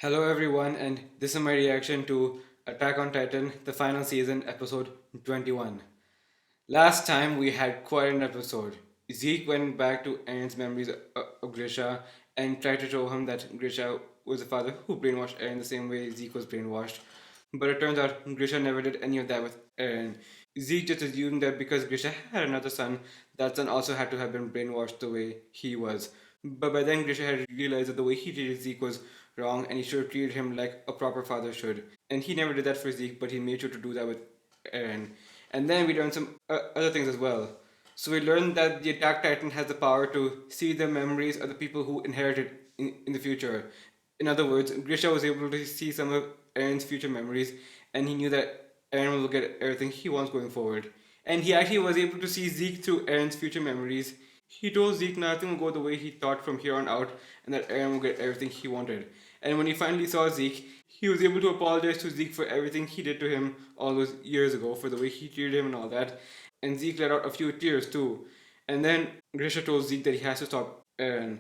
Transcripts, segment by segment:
Hello everyone, and this is my reaction to Attack on Titan, the final season, episode 21. Last time we had quite an episode. Zeke went back to Eren's memories of Grisha and tried to show him that Grisha was the father who brainwashed Eren the same way Zeke was brainwashed. But it turns out Grisha never did any of that with Eren. Zeke just assumed that because Grisha had another son, that son also had to have been brainwashed the way he was. But by then Grisha had realized that the way he treated Zeke was wrong and he should have treated him like a proper father should. And he never did that for Zeke, but he made sure to do that with Eren. And then we learned some other things as well. So we learned that the Attack Titan has the power to see the memories of the people who inherited in the future. In other words, Grisha was able to see some of Eren's future memories, and he knew that Eren will get everything he wants going forward. And he actually was able to see Zeke through Eren's future memories. He told Zeke nothing will go the way he thought from here on out, and that Eren will get everything he wanted. And when he finally saw Zeke, he was able to apologize to Zeke for everything he did to him all those years ago, for the way he treated him and all that. And Zeke let out a few tears too. And then Grisha told Zeke that he has to stop Eren.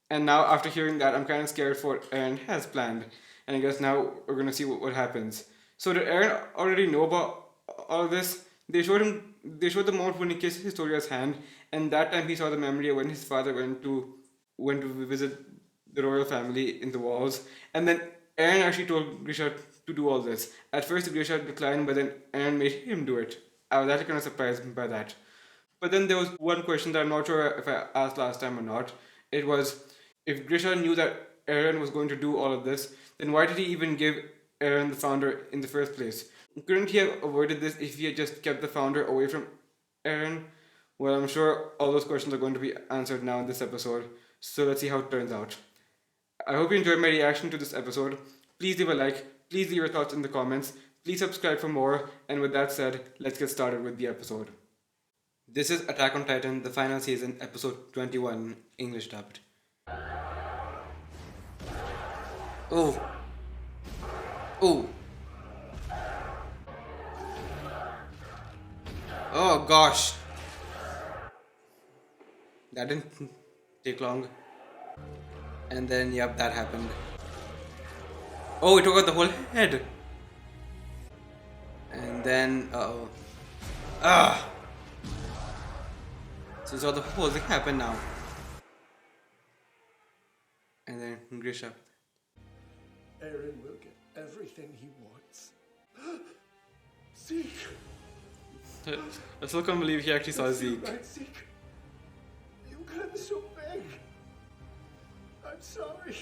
And now, after hearing that, I'm kind of scared for what Eren has planned. And I guess now we're gonna see what happens. So did Eren already know about all of this? They showed the moment when he kissed Historia's hand, and that time he saw the memory of when his father went to visit the royal family in the walls. And then Eren actually told Grisha to do all this. At first, Grisha declined, but then Eren made him do it. I was actually kind of surprised by that. But then there was one question that I'm not sure if I asked last time or not. It was, if Grisha knew that Eren was going to do all of this, then why did he even give Eren the founder in the first place? Couldn't he have avoided this if he had just kept the founder away from Eren? Well, I'm sure all those questions are going to be answered now in this episode, so let's see how it turns out. I hope you enjoyed my reaction to this episode. Please leave a like, please leave your thoughts in the comments, please subscribe for more, and with that said, let's get started with the episode. This is Attack on Titan, the final season, episode 21, English dubbed. Oh, oh, oh gosh. That didn't take long. And then, yep, that happened. Oh, it took out the whole head. And then, uh-oh. Ah! So the whole thing happened now. And then Grisha. Eren will get everything he wants. Zeke! I still can't believe he actually saw Zeke. Right, Zeke? You could have been so big. I'm sorry.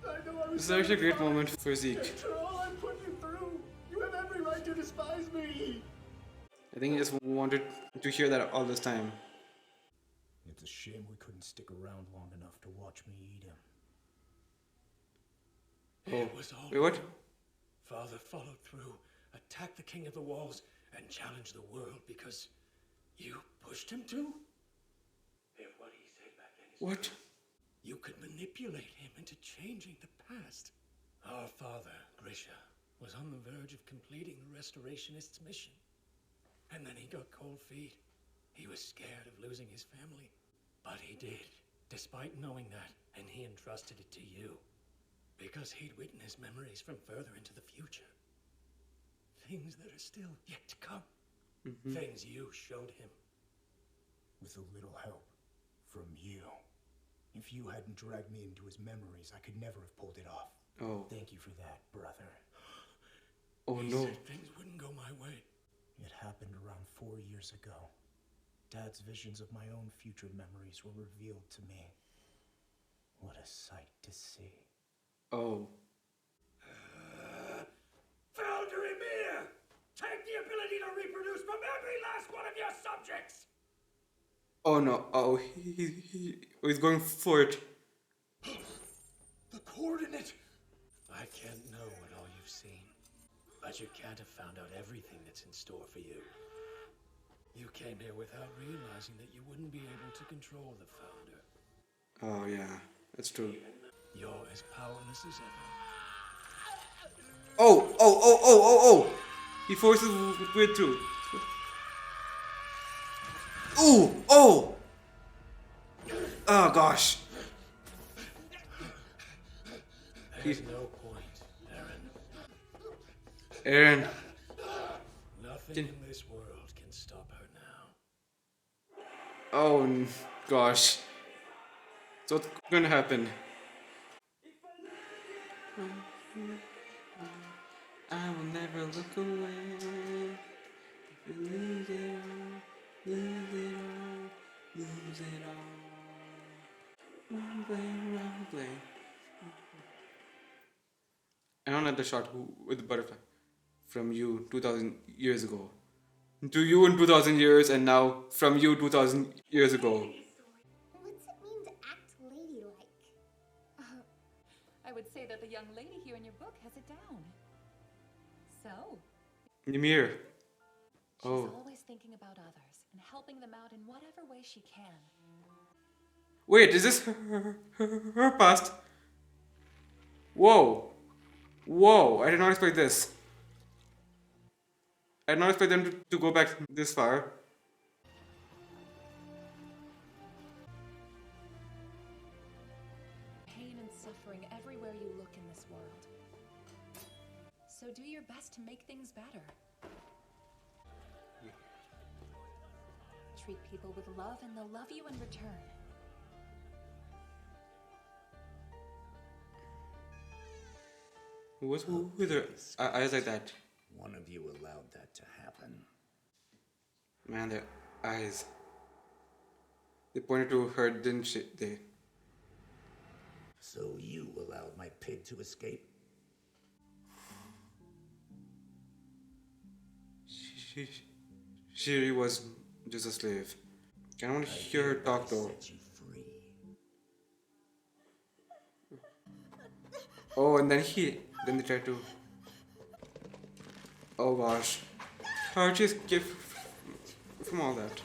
I know I was. This is actually a great moment for Zeke. After all I put you through, you have every right to despise me. I think he just wanted to hear that all this time. It's a shame we couldn't stick around long enough to watch me eat him. Oh, It was all wait, what? true. Father followed through, attacked the King of the Walls, and challenged the world because you pushed him to? And what he said back then is What? true. You could manipulate him into changing the past. Our father, Grisha, was on the verge of completing the Restorationist's mission. And then he got cold feet. He was scared of losing his family. But he did, despite knowing that, and he entrusted it to you. Because he'd witnessed memories from further into the future. Things that are still yet to come. Things you showed him. With a little help from you. If you hadn't dragged me into his memories, I could never have pulled it off. Oh. Thank you for that, brother. Oh He no. said things wouldn't go my way. It happened around 4 years ago. Dad's visions of my own future memories were revealed to me. What a sight to see. Oh. Founder Emir! Take the ability to reproduce from every last one of your subjects! Oh no. Oh, he's going for it. The coordinate! I can't know what all you've seen, but you can't have found out everything that's in store for you. You came here without realizing that you wouldn't be able to control the founder. Oh yeah, that's true. You're as powerless as ever. Oh, oh, oh, oh, oh, oh! He forces way through. Ooh, oh! Oh gosh. There's no point, Eren. Eren, Nothing can- in this world can stop her now. oh gosh. So what's gonna happen? I will never look away. If you lose it all, lose it all, lose it all. Rumbling. I don't like the shot with the butterfly from you 2000 years ago. To you in 2000 years, and now from you 2000 years ago. What's it mean to act ladylike? I would say that the young lady here in your book has it down. So, Ymir. she's Oh. always thinking about others and helping them out in whatever way she can. Wait, is this her past? Whoa. Whoa, I did not expect this. I did not expect them to go back this far. Pain and suffering everywhere you look in this world. So do your best to make things better. Treat people with love and they'll love you in return. Who with her eyes like that? One of you allowed that to happen. Man, their eyes. They pointed to her, didn't they? So you allowed my pig to escape? She really was just a slave. I don't want to hear her talk though. Set you free. Oh, and then they tried to. Oh gosh. How did she escape from all that?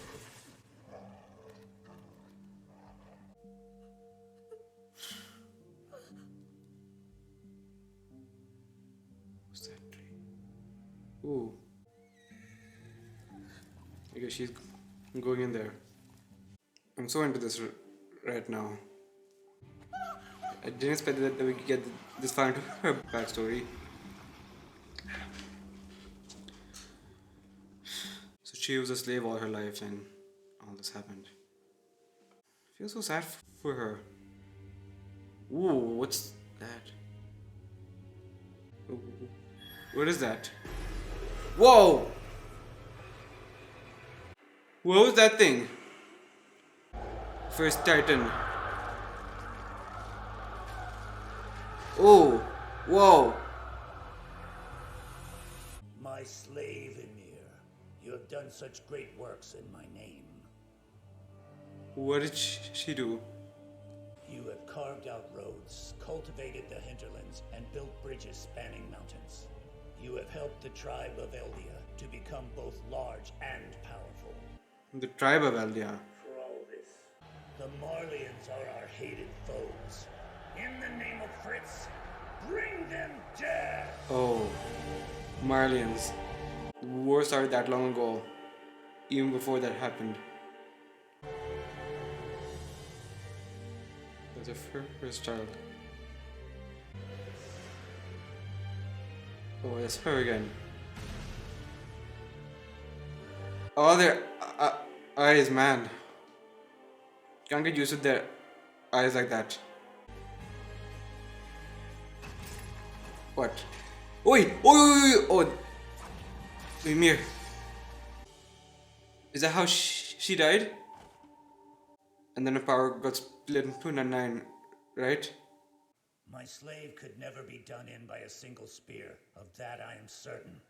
What's that tree? Ooh. I guess she's going in there. I'm so into this right now. I didn't expect that we could get this far into her backstory. So she was a slave all her life and all this happened. I feel so sad for her. Ooh, what's that? Ooh, what is that? Whoa! What was that thing? First Titan. Oh, whoa. My slave, Emir. You have done such great works in my name. What did she do? You have carved out roads, cultivated the hinterlands, and built bridges spanning mountains. You have helped the tribe of Eldia to become both large and powerful. The tribe of Eldia. For all this, the Marlians are our hated foes. In the name of Fritz, bring them death! Oh, Marlians. The war started that long ago, even before that happened. That's her first child. Oh, it's her again. Oh, their eyes, man. Can't get used to their eyes like that. What? Oi! Oi! Oh! Ymir. Is that how she died? And then her power got split into 9, right? My slave could never be done in by a single spear. Of that I am certain.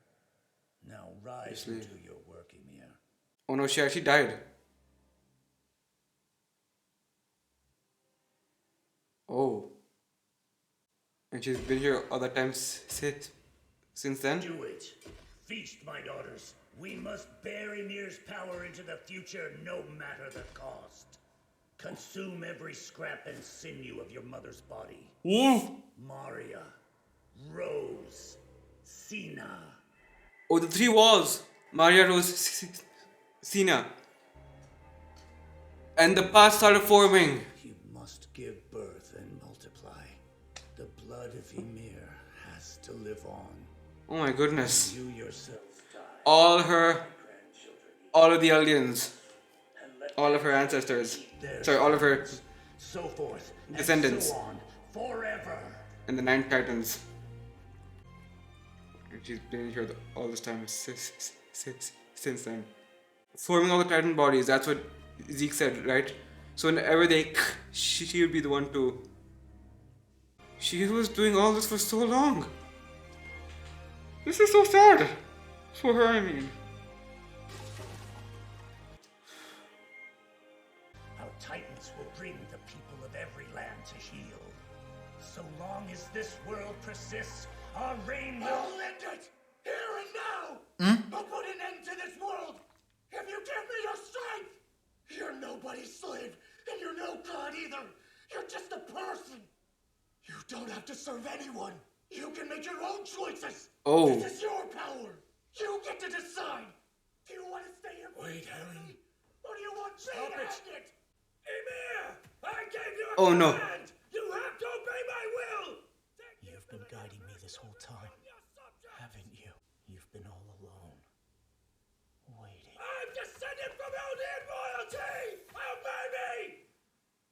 Now rise Slave. into your work, Emir. Oh no, she actually died. Oh. And she's been here all the time since then? Do it. Feast, my daughters. We must bear Emir's power into the future, no matter the cost. Consume every scrap and sinew of your mother's body. Maria, Rose, Sina. Oh, the 3 walls. Maria, Rose, Sina. And the path started forming. You must give birth and multiply. The blood of Ymir has to live on. Oh my goodness. You yourself die. All her, Grandchildren all of the aliens, and let all of her ancestors. their Sorry, all of her so forth descendants. and so on forever. and the 9 Titans. She's been here all this time since then. Forming all the Titan bodies, that's what Zeke said, right? So whenever they she would be the one to. She was doing all this for so long. This is so sad. For her, I mean. Our Titans will bring the people of every land to heal. So long as this world persists, our reign will end it! Here and now! I'll put an end to this world! If you give me your strength! You're nobody's slave, and you're no god either! You're just a person! You don't have to serve anyone! You can make your own choices! Oh. This is your power! You get to decide! Do you want to stay here? Wait, Eren. Or do you want me to end it? Emir! I gave you a Oh, no. command! You have to obey my will! You've been guiding me this whole time, haven't you? You've been all alone, waiting. I'm descended from Eldian royalty! Obey me!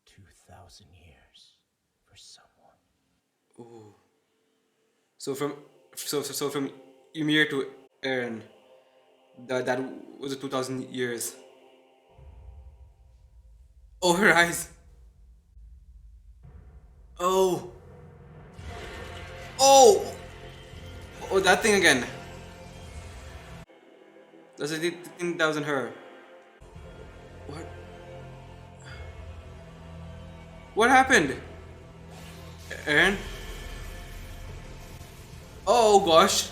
2,000 years for someone. Ooh. So from Ymir to Eren, that was 2,000 years. Oh, her eyes. Oh. Oh. Oh, that thing again. That's the thing that was in her. What? What happened? Eren? Oh gosh.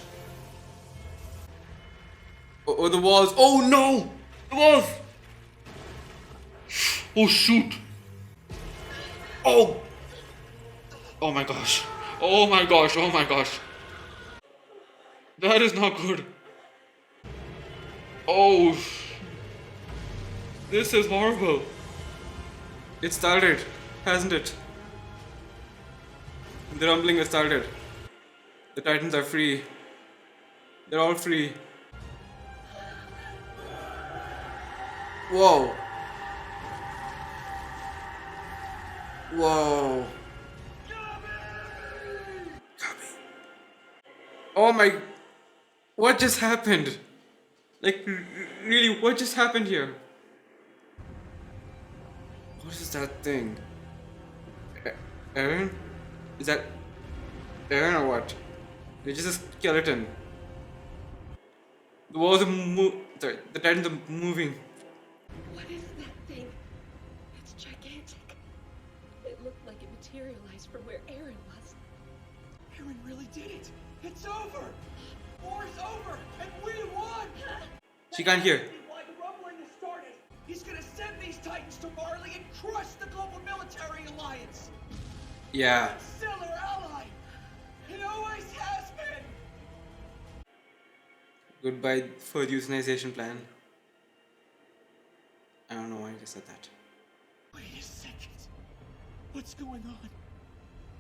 Oh, the walls. Oh no! The walls! Oh shoot! Oh! Oh my gosh. Oh my gosh. Oh my gosh. That is not good. Oh. This is horrible. It started, hasn't it? The rumbling has started. The Titans are free. They're all free. Whoa. Whoa. Gabi. Oh my. What just happened? Like, really, what just happened here? What is that thing? Eren? Is that Eren or what? It's just a skeleton. The walls are sorry, the Titans are moving. What is that thing? It's gigantic. It looked like it materialized from where Eren was. Eren really did it! It's over! War's over, and we won! She can't hear. Why the rumbling has started! He's gonna send these Titans to Marley and crush the global military alliance! Yeah. Still our ally! He always has been! Goodbye for the euthanization plan. I don't know why I just said that. Wait a second. What's going on?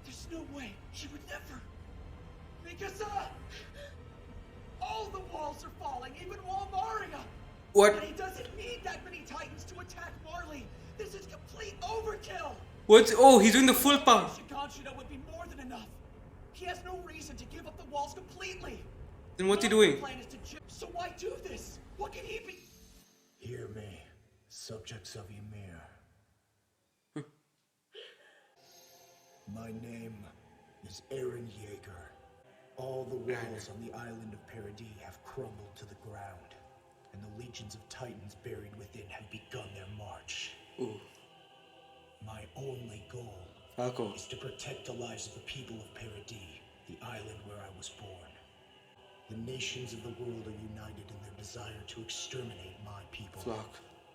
There's no way. She would never. Because, all the walls are falling, even Wall Maria! What? But he doesn't need that many Titans to attack Marley! This is complete overkill! What's. Oh, he's doing the full power. Shiganshina would be more than enough. He has no reason to give up the walls completely. Then what's he Marley's doing? plan is to so why do this? What can he be? Hear me, subjects of Ymir. My name is Eren Yeager. All the walls on the island of Paradis have crumbled to the ground, and the legions of Titans buried within have begun their march. Ooh. My only goal Falco. is to protect the lives of the people of Paradis, the island where I was born. The nations of the world are united in their desire to exterminate my people. Flock.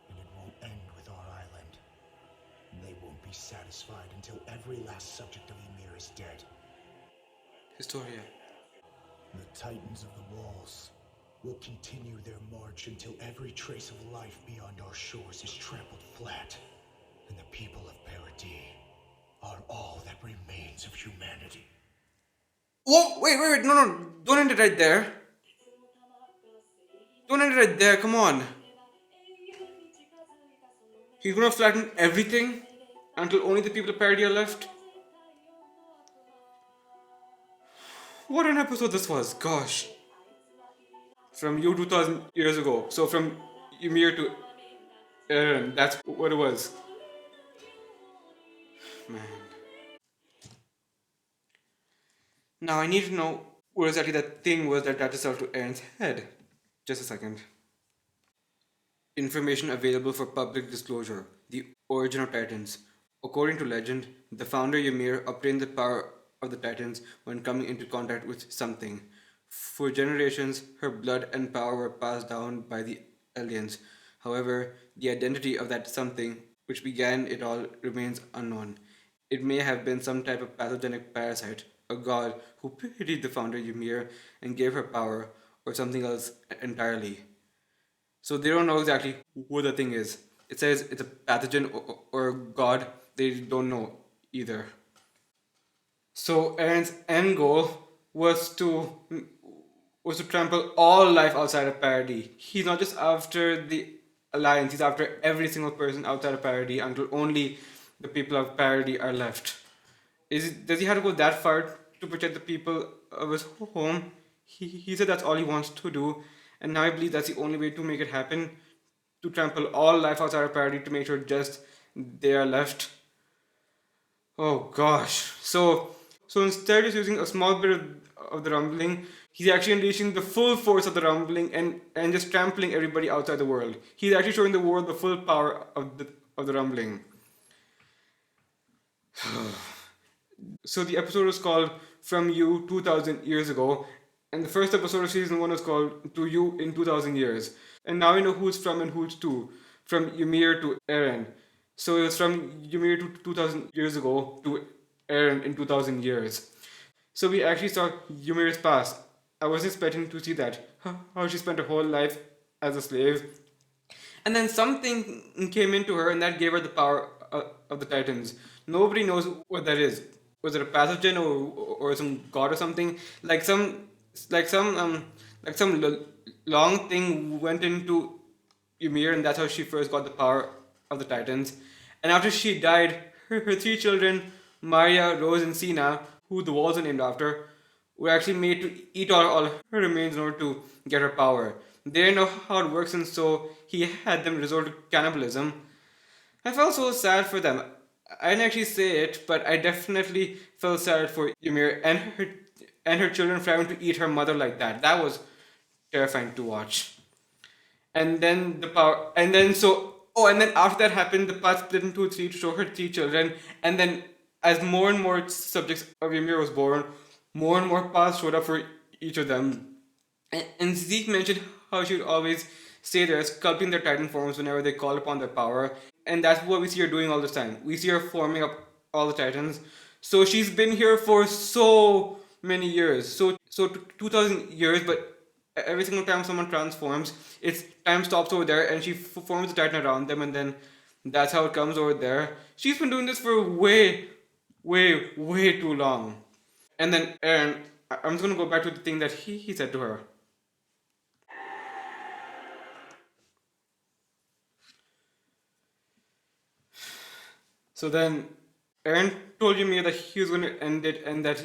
And it won't end with our island. And they won't be satisfied until every last subject of Ymir is dead. Historia. The Titans of the Walls will continue their march until every trace of life beyond our shores is trampled flat. And the people of Paradis are all that remains of humanity. Whoa, wait, no, don't end it right there. Don't end it right there, come on. He's gonna flatten everything until only the people of parody are left. What an episode this was, gosh. From you 2000 years ago. So from Ymir to Eren, that's what it was. Man. Now I need to know what exactly that thing was that attached itself to Eren's head. Just a second. Information available for public disclosure. The origin of Titans. According to legend, the founder Ymir obtained the power of the Titans when coming into contact with something. For generations, her blood and power were passed down by the aliens. However, the identity of that something which began it all remains unknown. It may have been some type of pathogenic parasite, a god who pitied the founder Ymir and gave her power, or something else entirely. So they don't know exactly what the thing is. It says it's a pathogen or a god. They don't know either. So Aaron's end goal was to trample all life outside of parody. He's not just after the alliance. He's after every single person outside of parody until only the people of parody are left. Does he have to go that far to protect the people of his home? He said that's all he wants to do, and now I believe that's the only way to make it happen, to trample all life outside of parody to make sure just they are left. Oh gosh. So instead of using a small bit of the rumbling, he's actually unleashing the full force of the rumbling and just trampling everybody outside the world. He's actually showing the world the full power of the rumbling. So the episode was called From You 2000 Years Ago, and the first episode of season 1 was called To You in 2000 Years. And now we know who's from and who's to. From Ymir to Eren. So it was from Ymir to 2000 years ago to Eren in 2000 years. So we actually saw Ymir's past. I wasn't expecting to see that. How she spent her whole life as a slave. And then something came into her and that gave her the power of the Titans. Nobody knows what that is. Was it a pathogen or some god or something? Like some long thing went into Ymir, and that's how she first got the power of the Titans. And after she died, her three children, Maria, Rose, and Sina, who the walls are named after, were actually made to eat all her remains in order to get her power. They didn't know how it works, and so he had them resort to cannibalism. I felt so sad for them. I didn't actually say it, but I definitely felt sad for Ymir and her children for having to eat her mother like that. That was terrifying to watch. And then the power, and then so, oh, and then after that happened, the path split into three to show her three children. And then as more and more subjects of Ymir was born, more and more paths showed up for each of them. And Zeke mentioned how she would always stay there, sculpting their titan forms whenever they called upon their power. And that's what we see her doing all this time. We see her forming up all the titans. So she's been here for so many years. So 2000 years, but every single time someone transforms, it's time stops over there and she forms the titan around them, and then that's how it comes over there. She's been doing this for way too long. And then Eren, I'm just gonna go back to the thing that he said to her. So then Eren told Ymir that he was going to end it, and that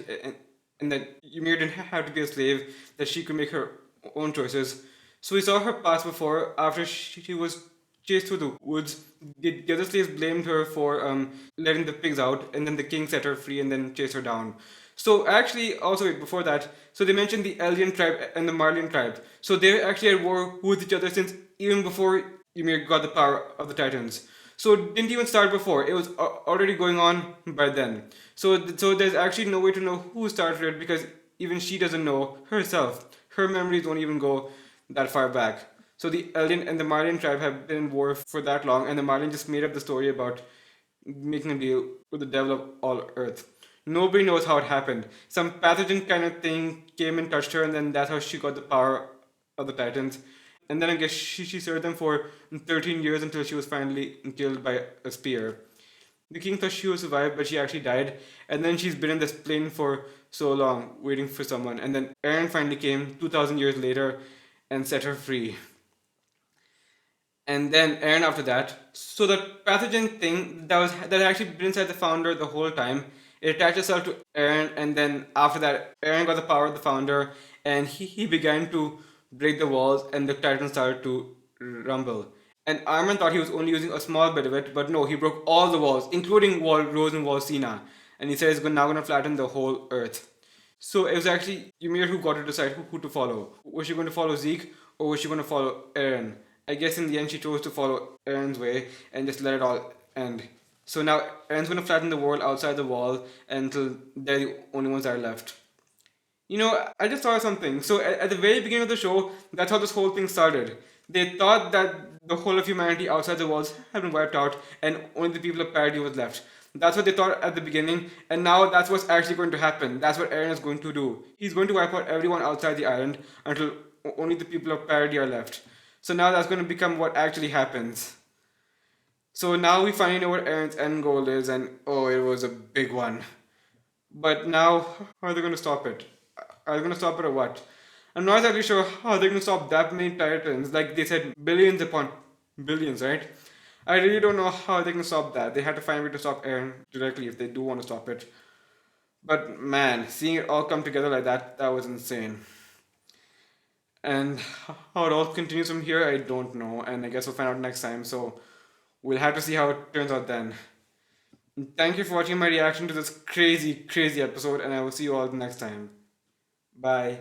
Ymir didn't have to be a slave, that she could make her own choices. So we saw her pass before, after she was chased through the woods. The other slaves blamed her for letting the pigs out, and then the king set her free and then chased her down. So actually, also before that, so they mentioned the Eldian tribe and the Marlian tribe. So they actually at war with each other since even before Ymir got the power of the Titans. So it didn't even start before. It was already going on by then. So there's actually no way to know who started it, because even she doesn't know herself. Her memories don't even go that far back. So the Eldian and the Marlian tribe have been in war for that long, and the Marlian just made up the story about making a deal with the devil of all Earth. Nobody knows how it happened. Some pathogen kind of thing came and touched her, and then that's how she got the power of the Titans. And then I guess she served them for 13 years until she was finally killed by a spear. The king thought she would survive, but she actually died. And then she's been in this plane for so long waiting for someone, and then Eren finally came 2,000 years later and set her free. And then Eren after that. So the pathogen thing that had actually been inside the founder the whole time, it attached itself to Eren, and then after that, Eren got the power of the founder, and he began to break the walls, and the Titans started to rumble. And Armin thought he was only using a small bit of it, but no, he broke all the walls, including Wall Rose and Wall Cena, and he said it's now gonna flatten the whole Earth. So it was actually Ymir who got to decide who to follow. Was she going to follow Zeke or was she going to follow Eren? I guess in the end she chose to follow Eren's way and just let it all end. So now Eren's going to flatten the world outside the wall until they're the only ones that are left. You know, I just thought of something. So at the very beginning of the show, that's how this whole thing started. They thought that the whole of humanity outside the walls had been wiped out and only the people of Paradis was left. That's what they thought at the beginning, and now that's what's actually going to happen. That's what Eren is going to do. He's going to wipe out everyone outside the island until only the people of Paradis are left. So now that's going to become what actually happens. So now we finally know what Eren's end goal is, and oh, it was a big one. But now, how are they going to stop it? Are they going to stop it or what? I'm not exactly sure how they're going to stop that many Titans. Like they said, billions upon billions, right? I really don't know how they can stop that. They had to find a way to stop Eren directly if they do want to stop it. But man, seeing it all come together like that was insane. And how it all continues from here, I don't know. And I guess we'll find out next time. So we'll have to see how it turns out then. Thank you for watching my reaction to this crazy, crazy episode, and I will see you all next time. Bye.